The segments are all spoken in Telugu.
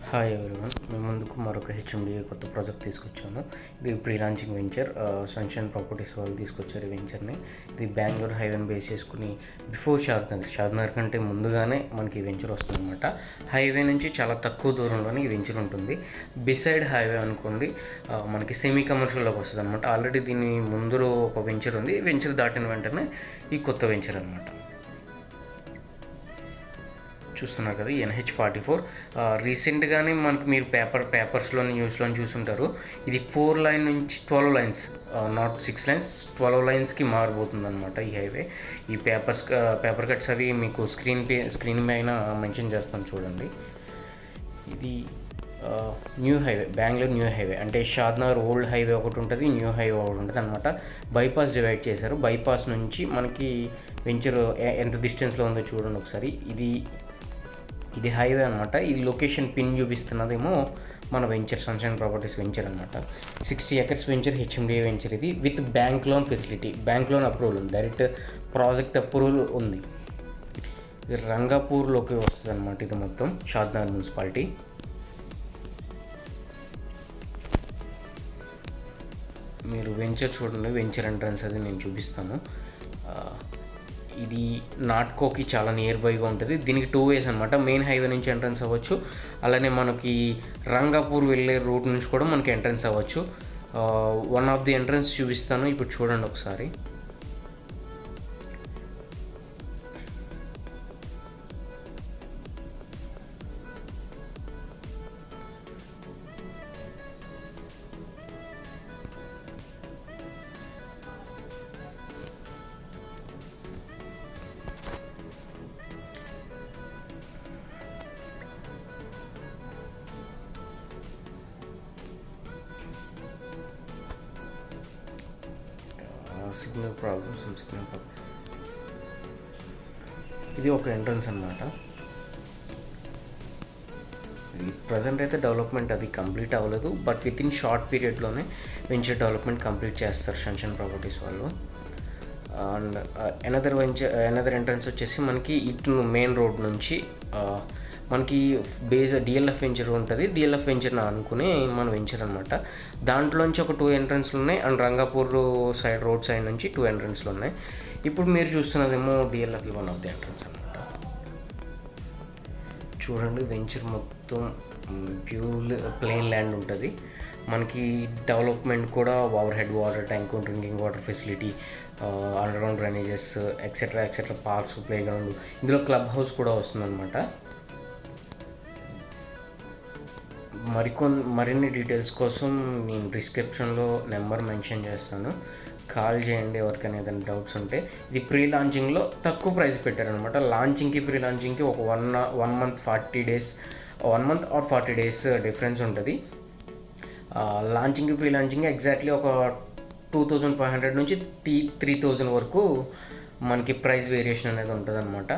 హాయ్ ఎవరీవన్, మేము ముందుకు మరొక హెచ్ఎండిఏ కొత్త ప్రాజెక్ట్ తీసుకొచ్చాము. ఇది pre launching venture. Sunshine Properties వాళ్ళు తీసుకొచ్చారు ఈ వెంచర్ని. ఇది బెంగళూరు హైవేని బేస్ చేసుకుని బిఫోర్ షాద్నగర్ కంటే ముందుగానే మనకి ఈ వెంచర్ వస్తుంది అనమాట. హైవే నుంచి చాలా తక్కువ దూరంలోనే ఈ వెంచర్ ఉంటుంది. బిసైడ్ హైవే అనుకోండి, మనకి సెమీ కమర్షియల్లోకి వస్తుంది అనమాట. ఆల్రెడీ దీని ముందు ఒక వెంచర్ ఉంది. వెంచర్ దాటిన వెంటనే ఈ కొత్త వెంచర్ అనమాట. చూస్తున్నారు కదా, NH44. రీసెంట్గానే మనకి మీరు పేపర్స్లోని న్యూస్లో చూసుంటారు. ఇది 4 లైన్ నుంచి 12 లైన్స్, నాట్ 6 లైన్స్, 12 లైన్స్కి మారిపోతుంది అనమాట ఈ హైవే. ఈ పేపర్ కట్స్ అవి మీకు స్క్రీన్ పైన మెన్షన్ చేస్తాను చూడండి. ఇది new highway, Bengaluru new highway. అంటే షాద్నగర్ ఓల్డ్ హైవే ఒకటి ఉంటుంది, న్యూ హైవే ఒకటి ఉంటుంది అనమాట. బైపాస్ డివైడ్ చేశారు. బైపాస్ నుంచి మనకి వెంచర్ ఎంత డిస్టెన్స్లో ఉందో చూడండి ఒకసారి. ఇది హైవే అనమాట. ఈ లొకేషన్ పిన్ చూపిస్తున్నదేమో మన వెంచర్, సన్షైన్ ప్రాపర్టీస్ వెంచర్ అనమాట. 60 acres వెంచర్, హెచ్ఎండిఏ వెంచర్. ఇది with bank loan facility, bank loan approval ఉంది, డైరెక్ట్ ప్రాజెక్ట్ అప్రూవల్ ఉంది. ఇది రంగాపూర్లోకి వస్తుంది అనమాట. ఇది మొత్తం షాద్నగర్ మున్సిపాలిటీ. మీరు వెంచర్ చూడండి, వెంచర్ ఎంట్రన్స్ అది నేను చూపిస్తాను. ఇది నాట్కోకి చాలా నియర్ బైగా ఉంటుంది. దీనికి 2 ways అనమాట. మెయిన్ హైవే నుంచి ఎంట్రన్స్ అవ్వచ్చు, అలానే మనకి రంగాపూర్ వెళ్ళే రూట్ నుంచి కూడా మనకి ఎంట్రన్స్ అవ్వచ్చు. వన్ ఆఫ్ ది ఎంట్రన్స్ చూపిస్తాను, ఇప్పుడు చూడండి ఒకసారి. Signal problems. ఇది ఒక ఎంట్రన్స్ అనమాట. ప్రజెంట్ అయితే డెవలప్మెంట్ అది కంప్లీట్ అవ్వలేదు, బట్ విత్ ఇన్ షార్ట్ పీరియడ్లోనే వెంచర్ డెవలప్మెంట్ కంప్లీట్ చేస్తారు సన్షైన్ ప్రాపర్టీస్ వాళ్ళు. అండ్ ఎనదర్ ఎంట్రన్స్ వచ్చేసి మనకి ఇటు మెయిన్ రోడ్ నుంచి మనకి డిఎల్ఎఫ్ వెంచర్ ఉంటుంది. డిఎల్ఎఫ్ వెంచర్ అనుకునే మన వెంచర్ అనమాట. దాంట్లోంచి ఒక 2 ఎంట్రన్స్లు ఉన్నాయి. And Rangapur side, road side నుంచి 2 ఎంట్రన్స్లు ఉన్నాయి. ఇప్పుడు మీరు చూస్తున్నదేమో DLF one of the entrance అనమాట. చూడండి, వెంచర్ మొత్తం ప్యూర్ ప్లెయిన్ ల్యాండ్ ఉంటుంది. మనకి డెవలప్మెంట్ కూడా over head water tank, drinking water facility, underground drainages, etcetera parks, play ground, ఇందులో క్లబ్ హౌస్ కూడా వస్తుందన్నమాట. మరిన్ని డీటెయిల్స్ కోసం నేను డిస్క్రిప్షన్లో నెంబర్ మెన్షన్ చేస్తాను, కాల్ చేయండి ఎవరికైనా ఏదైనా డౌట్స్ ఉంటే. ఇది ప్రీ లాంచింగ్లో తక్కువ ప్రైస్ పెట్టారనమాట. లాంచింగ్కి ప్రీ లాంచింగ్కి ఒక 1 month 40 days, 1 month or 40 days difference ఉంటుంది. లాంచింగ్కి ప్రీ లాంచింగ్ ఎగ్జాక్ట్లీ ఒక 2500 నుంచి 3000 వరకు మనకి ప్రైస్ వేరియేషన్ అనేది ఉంటుంది అనమాట.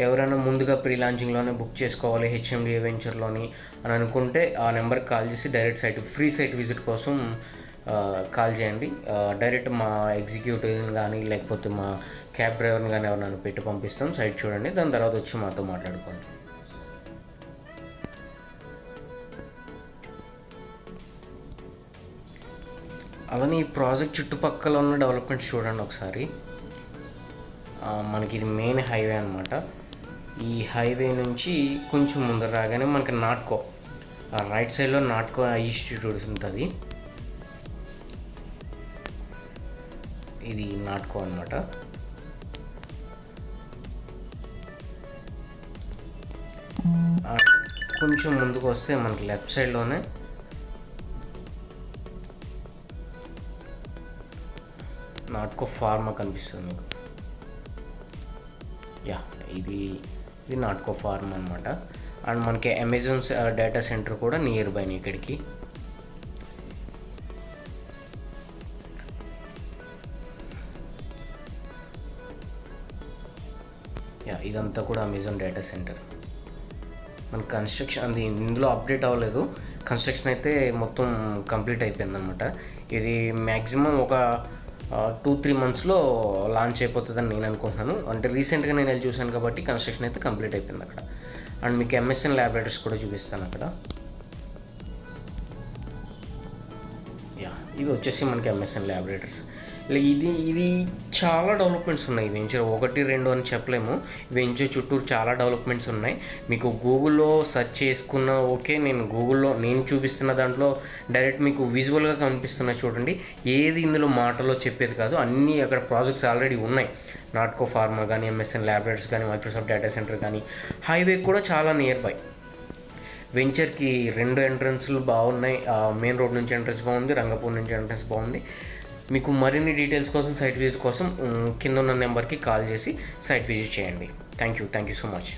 ఎవరైనా ముందుగా ప్రీ లాంచింగ్లోనే బుక్ చేసుకోవాలి హెచ్ఎండిఏ వెంచర్లోని అని అనుకుంటే ఆ నెంబర్కి కాల్ చేసి డైరెక్ట్ ఫ్రీ సైట్ విజిట్ కోసం కాల్ చేయండి. డైరెక్ట్ మా ఎగ్జిక్యూటివ్ని కానీ లేకపోతే మా క్యాబ్ డ్రైవర్ని కానీ ఎవరైనా పెట్టి పంపిస్తాం. సైట్ చూడండి, దాని తర్వాత వచ్చి మాతో మాట్లాడుకోండి. అలానే ఈ ప్రాజెక్ట్ చుట్టుపక్కల ఉన్న డెవలప్మెంట్స్ చూడండి ఒకసారి. మనకి ఇది మెయిన్ హైవే అనమాట. ఈ హైవే నుంచి కొంచెం ముందర రాగానే మనకి నాట్కో, రైట్ సైడ్లో నాట్కో ఇన్స్టిట్యూట్స్ ఉంటుంది. ఇది నాట్కో అనమాట. కొంచెం ముందుకు వస్తే మనకి లెఫ్ట్ సైడ్లోనే నాట్కో ఫార్మా కనిపిస్తుంది మీకు. ఇది నాట్కో ఫార్మ్ అనమాట. అండ్ మనకి అమెజాన్ డేటా సెంటర్ కూడా నియర్ బై ఇక్కడికి. ఇదంతా కూడా అమెజాన్ డేటా సెంటర్. మన కన్స్ట్రక్షన్ అది ఇందులో అప్డేట్ అవ్వలేదు, కన్స్ట్రక్షన్ అయితే మొత్తం కంప్లీట్ అయిపోయింది అనమాట. ఇది మ్యాక్సిమం ఒక 2-3 monthsలో లాంచ్ అయిపోతుందని నేను అనుకుంటున్నాను. అంటే రీసెంట్గా నేను వెళ్ళి చూశాను కాబట్టి కన్స్ట్రక్షన్ అయితే కంప్లీట్ అయిపోయింది అక్కడ. అండ్ మీకు MSN ల్యాబొరేటరీస్ కూడా చూపిస్తాను అక్కడ. ఇది వచ్చేసి మనకి ఎంఎస్ఎన్ ల్యాబొరేటరీస్. ఇలా ఇది చాలా డెవలప్మెంట్స్ ఉన్నాయి. వెంచర్ 1, 2 అని చెప్పలేము. వెంచర్ చుట్టూరు చాలా డెవలప్మెంట్స్ ఉన్నాయి. మీకు గూగుల్లో సెర్చ్ చేసుకున్న ఓకే, నేను గూగుల్లో నేను చూపిస్తున్న దాంట్లో డైరెక్ట్ మీకు విజువల్గా కనిపిస్తున్నా చూడండి. ఏది ఇందులో మాటలో చెప్పేది కాదు, అన్నీ అక్కడ ప్రాజెక్ట్స్ ఆల్రెడీ ఉన్నాయి. నాట్కో ఫార్మా కానీ, ఎంఎస్ఎన్ ల్యాబొరేటరీస్ కానీ, మైక్రోసాఫ్ట్ డేటా సెంటర్ కానీ, హైవే కూడా చాలా నియర్ బై. వెంచర్కి 2 ఎంట్రన్స్లు బాగున్నాయి. మెయిన్ రోడ్ నుంచి ఎంట్రన్స్ బాగుంది, రంగపూర్ నుంచి ఎంట్రన్స్ బాగుంది. మీకు మరిన్ని డీటెయిల్స్ కోసం, సైట్ విజిట్ కోసం కింద ఉన్న నెంబర్కి కాల్ చేసి సైట్ విజిట్ చేయండి. Thank you so much.